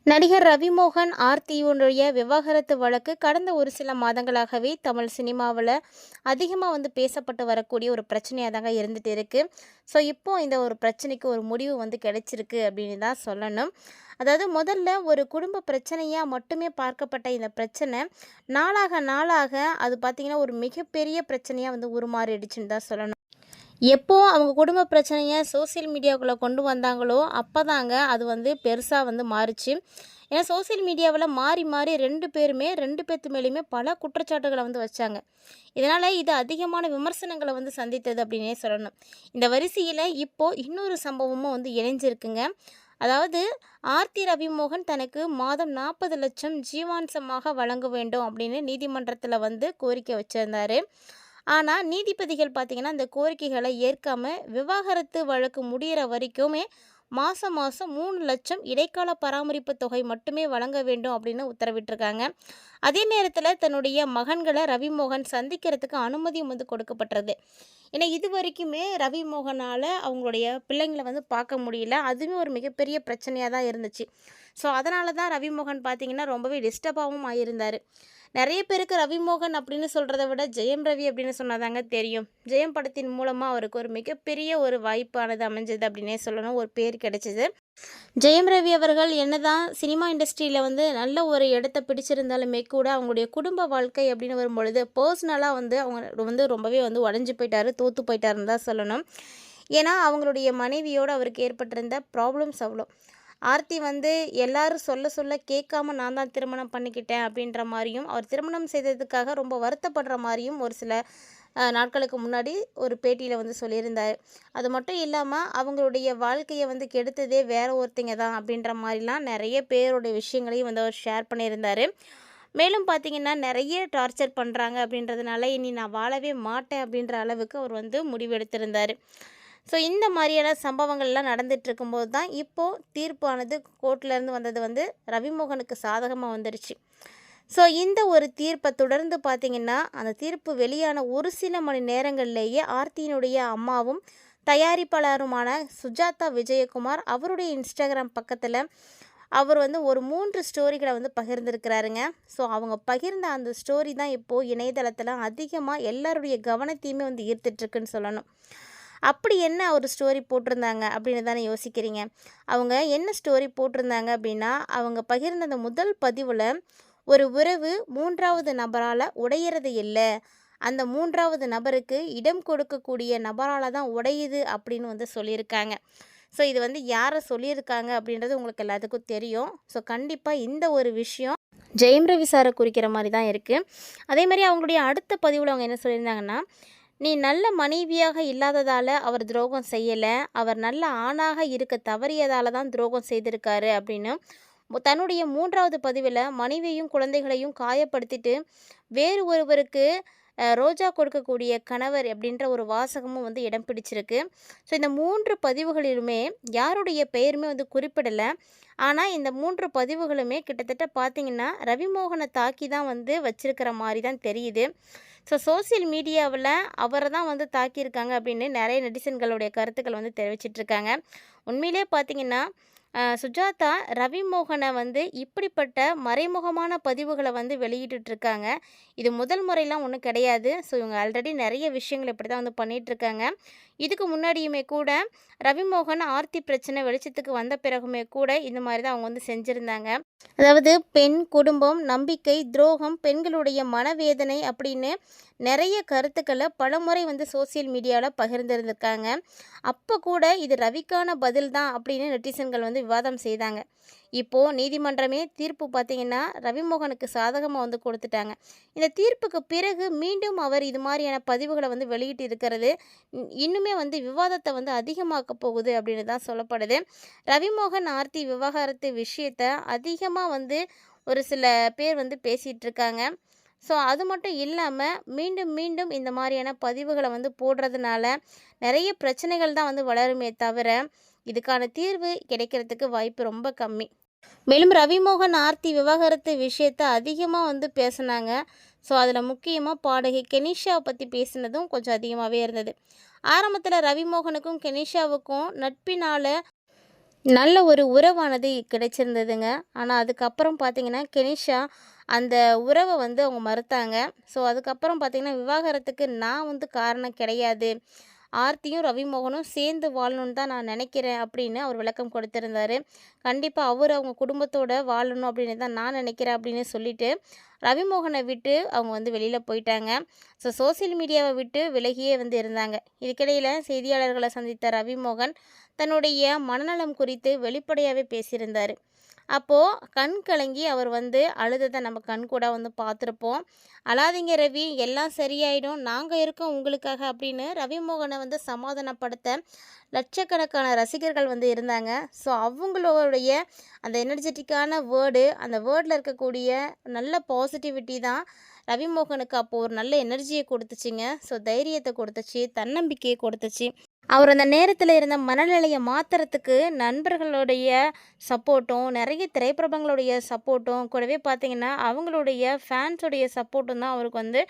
நடிகர் ரவிமோகன், ஆர்த்தியுடைய விவாகரத்து வழக்கு கடந்த ஒரு சில மாதங்களாகவே தமிழ் சினிமாவில் அதிகமாக பேசப்பட்டு வரக்கூடிய ஒரு பிரச்சனையாக தாங்க இருந்துட்டு இருக்கு. ஸோ இப்போ இந்த ஒரு பிரச்சனைக்கு ஒரு முடிவு கிடைச்சிருக்கு அப்படின்னு தான் சொல்லணும். அதாவது முதல்ல ஒரு குடும்ப பிரச்சனையாக மட்டுமே பார்க்கப்பட்ட இந்த பிரச்சனை நாளாக நாளாக அது பார்த்திங்கன்னா ஒரு மிகப்பெரிய பிரச்சனையாக உருமாறிடுச்சுன்னு தான் சொல்லணும். எப்போ அவங்க குடும்ப பிரச்சனையை சோசியல் மீடியாவுக்குள்ளே கொண்டு வந்தாங்களோ அப்போ தாங்க அது பெருசாக மாறுச்சு. ஏன்னா சோசியல் மீடியாவில் மாறி மாறி ரெண்டு பேருமே ரெண்டு பேர்த்து மேலேயுமே பல குற்றச்சாட்டுகளை வச்சாங்க. இதனால் இது அதிகமான விமர்சனங்களை சந்தித்தது அப்படின்னே சொல்லணும். இந்த வரிசையில் இப்போது இன்னொரு சம்பவமும் இணைஞ்சிருக்குங்க. அதாவது ஆர்த்தி ரவிமோகன் தனக்கு மாதம் 40 லட்சம் ஜீவாம்சமாக வழங்க வேண்டும் அப்படின்னு நீதிமன்றத்தில் கோரிக்கை வச்சுருந்தார். ஆனால் நீதிபதிகள் பார்த்திங்கன்னா இந்த கோரிக்கைகளை ஏற்காமல் விவாகரத்து வழக்கு முடிகிற வரைக்குமே மாதம் மாதம் 3 லட்சம் இடைக்கால பராமரிப்பு தொகை மட்டுமே வழங்க வேண்டும் அப்படின்னு உத்தரவிட்டிருக்காங்க. அதே நேரத்தில் தன்னுடைய மகன்களை ரவிமோகன் சந்திக்கிறதுக்கு அனுமதியும் கொடுக்கப்பட்டது. ஏன்னா இது வரைக்குமே ரவிமோகனால் அவங்களுடைய பிள்ளைங்களை பார்க்க முடியல. அதுவுமே ஒரு மிகப்பெரிய பிரச்சனையாக தான் இருந்துச்சு. ஸோ அதனால தான் ரவிமோகன் பார்த்திங்கன்னா ரொம்பவே டிஸ்டர்பாகவும் ஆகியிருந்தார். நிறைய பேருக்கு ரவிமோகன் அப்படின்னு சொல்கிறத விட ஜெயம் ரவி அப்படின்னு சொன்னாதாங்க தெரியும். ஜெயம் படத்தின் மூலமாக அவருக்கு ஒரு மிகப்பெரிய ஒரு வாய்ப்பானது அமைஞ்சது அப்படின்னே சொல்லணும், ஒரு பேர் கிடைச்சிது. ஜெயம் ரவி அவர்கள் என்னதான் சினிமா இண்டஸ்ட்ரியில் நல்ல ஒரு இடத்த பிடிச்சிருந்தாலுமே கூட அவங்களுடைய குடும்ப வாழ்க்கை அப்படின்னு வரும்பொழுது பர்சனலாக அவங்க ரொம்பவே உடஞ்சி போயிட்டார், தோற்று போயிட்டாருன்னு தான் சொல்லணும். ஏன்னா அவங்களுடைய மனைவியோடு அவருக்கு ஏற்பட்டிருந்த ப்ராப்ளம்ஸ் அவ்வளோ. ஆர்த்தி எல்லாரும் சொல்ல சொல்ல கேட்காம நான் தான் திருமணம் பண்ணிக்கிட்டேன் அப்படின்ற மாதிரியும், அவர் திருமணம் செய்ததுக்காக ரொம்ப வருத்தப்படுற மாதிரியும் ஒரு சில நாட்களுக்கு முன்னாடி ஒரு பேட்டியில் சொல்லியிருந்தார். அது மட்டும் இல்லாமல் அவங்களுடைய வாழ்க்கையை கெடுத்ததே வேற ஒருத்தங்க தான் அப்படின்ற மாதிரிலாம் நிறைய பேருடைய விஷயங்களையும் அவர் ஷேர் பண்ணியிருந்தார். மேலும் பார்த்திங்கன்னா நிறைய டார்ச்சர் பண்ணுறாங்க அப்படின்றதுனால இனி நான் வாழவே மாட்டேன் அப்படின்ற அளவுக்கு அவர் முடிவெடுத்திருந்தார். ஸோ இந்த மாதிரியான சம்பவங்கள்லாம் நடந்துட்டு இருக்கும்போது தான் இப்போது தீர்ப்பானது கோர்ட்லேருந்து வந்தது ரவிமோகனுக்கு சாதகமாக வந்துடுச்சு. ஸோ இந்த ஒரு தீர்ப்பை தொடர்ந்து பார்த்திங்கன்னா அந்த தீர்ப்பு வெளியான ஒரு சில மணி நேரங்கள்லேயே ஆர்த்தியினுடைய அம்மாவும் தயாரிப்பாளருமான சுஜாதா விஜயகுமார் அவருடைய இன்ஸ்டாகிராம் பக்கத்தில் அவர் ஒரு 3 ஸ்டோரிகளை பகிர்ந்திருக்கிறாருங்க. ஸோ அவங்க பகிர்ந்த அந்த ஸ்டோரி தான் இப்போது இணையதளத்தில் அதிகமாக எல்லாருடைய கவனத்தையுமே ஈர்த்துட்ருக்குன்னு சொல்லணும். அப்படி என்ன ஒரு ஸ்டோரி போட்டிருந்தாங்க அப்படின்னு தானே யோசிக்கிறீங்க. அவங்க என்ன ஸ்டோரி போட்டிருந்தாங்க அப்படின்னா, அவங்க பகிர்ந்த அந்த முதல் பதிவில் ஒரு உறவு 3வது நபரால் உடையிறது இல்லை, அந்த 3வது நபருக்கு இடம் கொடுக்கக்கூடிய நபரால் தான் உடையுது அப்படின்னு சொல்லியிருக்காங்க. ஸோ இது யாரை சொல்லியிருக்காங்க அப்படின்றது உங்களுக்கு எல்லாத்துக்கும் தெரியும். ஸோ கண்டிப்பாக இந்த ஒரு விஷயம் ஜெயம் ரவி சாரை குறிக்கிற மாதிரி தான் இருக்குது. அதே மாதிரி அவங்களுடைய அடுத்த பதிவில் அவங்க என்ன சொல்லியிருந்தாங்கன்னா, நீ நல்ல மனைவியாக இல்லாததால் அவர் துரோகம் செய்யலை, அவர் நல்ல ஆணாக இருக்க தவறியதால் தான் துரோகம் செய்திருக்காரு அப்படின்னு தன்னுடைய 3வது பதிவில் மனைவியையும் குழந்தைகளையும் காயப்படுத்திட்டு வேறு ஒருவருக்கு ரோஜா கொடுக்கக்கூடிய கணவர் அப்படின்ற ஒரு வாசகமும் இடம் பிடிச்சிருக்கு. ஸோ இந்த 3 பதிவுகளிலுமே யாருடைய பெயருமே குறிப்பிடலை. ஆனால் இந்த 3 பதிவுகளுமே கிட்டத்தட்ட பார்த்திங்கன்னா ரவிமோகனை தாக்கி தான் வச்சிருக்கிற மாதிரி தான் தெரியுது. ஸோ சோசியல் மீடியாவில் அவரை தான் தாக்கியிருக்காங்க அப்படின்னு நிறைய நெட்டிசன்களுடைய கருத்துக்கள் தெரிவிச்சிட்ருக்காங்க. உண்மையிலே பார்த்திங்கன்னா சுஜாதா ரவிமோகனை இப்படிப்பட்ட மறைமுகமான பதிவுகளை வெளியிட்டுருக்காங்க. இது முதல் முறையெல்லாம் ஒன்றும் கிடையாது. ஸோ இவங்க ஆல்ரெடி நிறைய விஷயங்கள் இப்படி தான் பண்ணிகிட்ருக்காங்க. இதுக்கு முன்னாடியுமே கூட ரவிமோகன் ஆர்த்தி பிரச்சனை வெளிச்சத்துக்கு வந்த பிறகுமே கூட இந்த மாதிரி தான் அவங்க செஞ்சுருந்தாங்க. அதாவது பெண், குடும்பம், நம்பிக்கை, துரோகம், பெண்களுடைய மனவேதனை அப்படின்னு நிறைய கருத்துக்களை பலமுறை சோசியல் மீடியாவில் பகிர்ந்திருந்திருக்காங்க. அப்போ கூட இது ரவிக்கான பதில் தான் அப்படின்னு நெட்டிசன்கள் விவாதம் செய்தாங்க. இப்போது நீதிமன்றமே தீர்ப்பு பார்த்திங்கன்னா ரவிமோகனுக்கு சாதகமாக கொடுத்துட்டாங்க. இந்த தீர்ப்புக்கு பிறகு மீண்டும் அவர் இது மாதிரியான பதிவுகளை வெளியிட்டு இருக்கிறது இன்னுமே விவாதத்தை அதிகமாக்க போகுது அப்படின்னு தான் சொல்லப்படுது. ரவிமோகன் ஆர்த்தி விவகாரத்து விஷயத்தை அதிகமாக ஒரு சில பேர் பேசிகிட்டு இருக்காங்க. ஸோ அது மட்டும் இல்லாமல் மீண்டும் மீண்டும் இந்த மாதிரியான பதிவுகளை போடுறதுனால நிறைய பிரச்சனைகள் தான் வளருமே தவிர இதுக்கான தீர்வு கிடைக்கிறதுக்கு வாய்ப்பு ரொம்ப கம்மி. மேலும் ரவிமோகன் ஆர்த்தி விவாகரத்து விஷயத்தை அதிகமாக பேசினாங்க. ஸோ அதில் முக்கியமாக பாடகி கெனிஷாவை பற்றி பேசினதும் கொஞ்சம் அதிகமாகவே இருந்தது. ஆரம்பத்தில் ரவிமோகனுக்கும் கெனிஷாவுக்கும் நட்பினால் நல்ல ஒரு உறவானது கிடைச்சிருந்ததுங்க. ஆனா, அதுக்கப்புறம் பார்த்தீங்கன்னா, கெனிஷா அந்த உறவ வந்து அவங்க மறுத்தாங்க. ஸோ, அதுக்கப்புறம் பார்த்தீங்கன்னா, விவாகரத்துக்கு நான் வந்து காரணம் கிடையாது. ஆர்த்தியும், ரவிமோகனும் சேர்ந்து வாழணும்னு தான் நான் நினைக்கிறேன் அப்படின்னு அவர் விளக்கம் கொடுத்திருந்தாரு. கண்டிப்பா அவரு அவங்க குடும்பத்தோட வாழணும் அப்படின்னு தான் நான் நினைக்கிறேன் அப்படின்னு சொல்லிட்டு, ரவிமோகன விட்டு அவங்க வந்து வெளியில போயிட்டாங்க. ஸோ, சோசியல் மீடியாவ விட்டு விலகியே வந்து இருந்தாங்க. இதுக்கிடையில செய்தியாளர்கள சந்தித்த ரவிமோகன் தன்னுடைய மனநலம் குறித்து வெளிப்படையாவே பேசியிருந்தாரு. அப்போ கண் கலங்கி அவர் வந்து அழுதத நம்ம கண்கூடா வந்து பார்த்துருப்போம். "அழாதீங்க ரவி, எல்லாம் சரியாயிடும். நாங்க இருக்கோம் உங்களுக்காக" அப்படின்னு ரவிமோகன வந்து சமாதானப்படுத்த லட்சக்கணக்கான ரசிகர்கள் வந்து இருந்தாங்க. ஸோ அவங்களுடைய அந்த எனர்ஜெட்டிக்கான வேர்டு, அந்த வேர்ட்ல இருக்கக்கூடிய நல்ல பாசிட்டிவிட்டி தான் ரவிமோகனுக்கு அப்போ ஒரு நல்ல எனர்ஜிய கொடுத்துச்சுங்க. ஸோ தைரியத்த கொடுத்துச்சு, தன்னம்பிக்கைய கொடுத்துச்சு. அவர் அந்த நேரத்துல இருந்த மனநிலைய மாத்துறதுக்கு நண்பர்களுடைய சப்போர்ட்டும், நெறைய திரைப்பிரபலங்களுடைய சப்போர்ட்டும், கூடவே பார்த்தீங்கன்னா, அவங்களுடைய ஃபேன்ஸுடைய சப்போர்ட்டும் தான் அவருக்கு வந்து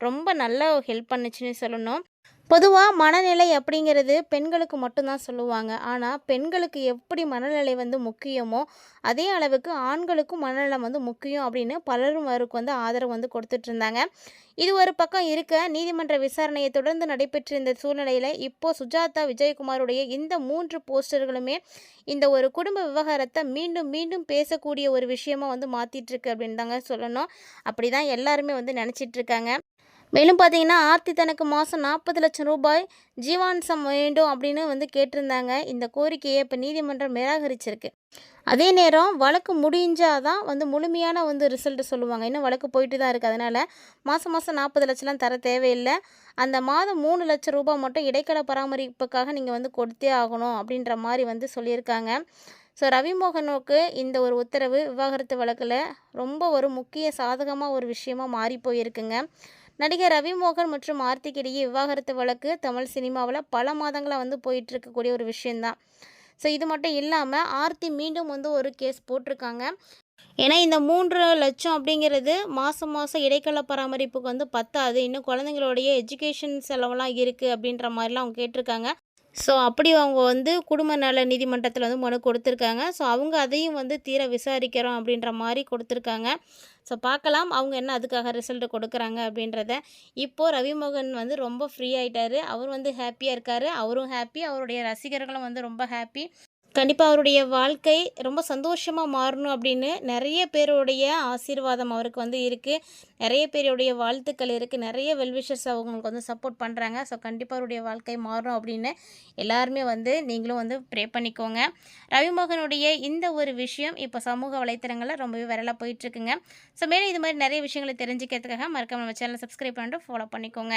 ரொம்ப நல்லா ஹெல்ப் பண்ணுச்சுன்னு சொல்லணும். பொதுவா மனநிலை அப்படிங்கிறது பெண்களுக்கு மட்டும் தான் சொல்லுவாங்க. ஆனா, பெண்களுக்கு எப்படி மனநிலை வந்து முக்கியமோ, அதே அளவுக்கு ஆண்களுக்கும் மனநலம் வந்து முக்கியம் அப்படின்னு பலரும் அவருக்கு வந்து ஆதரவு வந்து குடுத்துட்ருந்தாங்க. இது ஒரு பக்கம் இருக்க, நீதிமன்ற விசாரணையை தொடர்ந்து நடைபெற்றிருந்த சூழ்நிலையில, இப்போ சுஜாதா விஜயகுமாருடைய இந்த 3 போஸ்டர்களுமே இந்த ஒரு குடும்ப விவகாரத்த மீண்டும் மீண்டும் பேசக்கூடிய ஒரு விஷயமா வந்து மாத்திட்டுருக்கு அப்படின்னு தாங்க சொல்லணும். அப்படிதான் எல்லாருமே வந்து நெனச்சிட்ருக்காங்க. மேலும் பார்த்தீங்கன்னா, ஆர்த்தி தனக்கு மாதம் 40,00,000 ரூபாய் ஜீவாம்சம் வேண்டும் அப்படின்னு வந்து கேட்டிருந்தாங்க. இந்த கோரிக்கையை இப்போ நீதிமன்றம் நிராகரிச்சிருக்கு. அதே நேரம் வழக்கு முடிஞ்சா தான் வந்து முழுமையான வந்து ரிசல்ட் சொல்லுவாங்க. இன்னும் வழக்கு போயிட்டு தான் இருக்குது. அதனால் மாதம் மாதம் 40,00,000லாம் தர தேவையில்லை. அந்த மாதம் 3,00,000 ரூபாய் மட்டும் இடைக்கால பராமரிப்புக்காக நீங்கள் வந்து கொடுத்தே ஆகணும் அப்படின்ற மாதிரி வந்து சொல்லியிருக்காங்க. ஸோ ரவிமோகனுக்கு இந்த ஒரு உத்தரவு விவாகரத்து வழக்கில் ரொம்ப ஒரு முக்கிய சாதகமாக ஒரு விஷயமா மாறி போயிருக்குங்க. நடிகர் ரவிமோகன் மற்றும் ஆர்த்திக்கு இடையே விவாகரத்து வழக்கு தமிழ் சினிமாவில் பல மாதங்களாக வந்து போயிட்டு இருக்கக்கூடிய ஒரு விஷயந்தான். ஸோ இது மட்டும் இல்லாமல் ஆர்த்தி மீண்டும் வந்து ஒரு கேஸ் போட்டிருக்காங்க. ஏன்னா இந்த 3,00,000 அப்படிங்கிறது மாதம் மாதம் இடைக்கால பராமரிப்புக்கு வந்து பத்தாது. இன்னும் குழந்தைங்களுடைய எஜுகேஷன் செலவெல்லாம் இருக்குது அப்படின்ற மாதிரிலாம் அவங்க கேட்டிருக்காங்க. ஸோ அப்படி அவங்க வந்து குடும்ப நல நீதிமன்றத்தில் வந்து மனு கொடுத்துருக்காங்க. ஸோ அவங்க அதையும் வந்து தீர விசாரிக்கிறோம் அப்படின்ற மாதிரி கொடுத்துருக்காங்க. ஸோ பார்க்கலாம் அவங்க என்ன அதுக்காக ரிசல்ட் கொடுக்குறாங்க அப்படின்றத. இப்போது ரவிமோகன் வந்து ரொம்ப ஃப்ரீ ஆகிட்டார். அவர் வந்து ஹாப்பியாக இருக்கார். அவரும் ஹாப்பி, அவருடைய ரசிகர்களும் வந்து ரொம்ப ஹாப்பி. கண்டிப்பாக அவருடைய வாழ்க்கை ரொம்ப சந்தோஷமாக மாறணும் அப்படின்னு நிறைய பேருடைய ஆசீர்வாதம் அவருக்கு வந்து இருக்குது. நிறைய பேருடைய வாழ்த்துக்கள் இருக்குது. நிறைய வெல்விஷர்ஸ் அவங்களுக்கு வந்து சப்போர்ட் பண்ணுறாங்க. ஸோ கண்டிப்பாக அவருடைய வாழ்க்கை மாறும் அப்படின்னு எல்லாருமே வந்து நீங்களும் வந்து ப்ரே பண்ணிக்கோங்க. ரவிமோகனுடைய இந்த ஒரு விஷயம் இப்போ சமூக வலைத்தளங்களில் ரொம்பவே வைரலாக போயிட்டுருக்குங்க. ஸோ மேலும் இது மாதிரி நிறைய விஷயங்களை தெரிஞ்சுக்கிறதுக்காக மறக்காம நம்ம சேனலை சப்ஸ்கிரைப் பண்ணிட்டு ஃபாலோ பண்ணிக்கோங்க.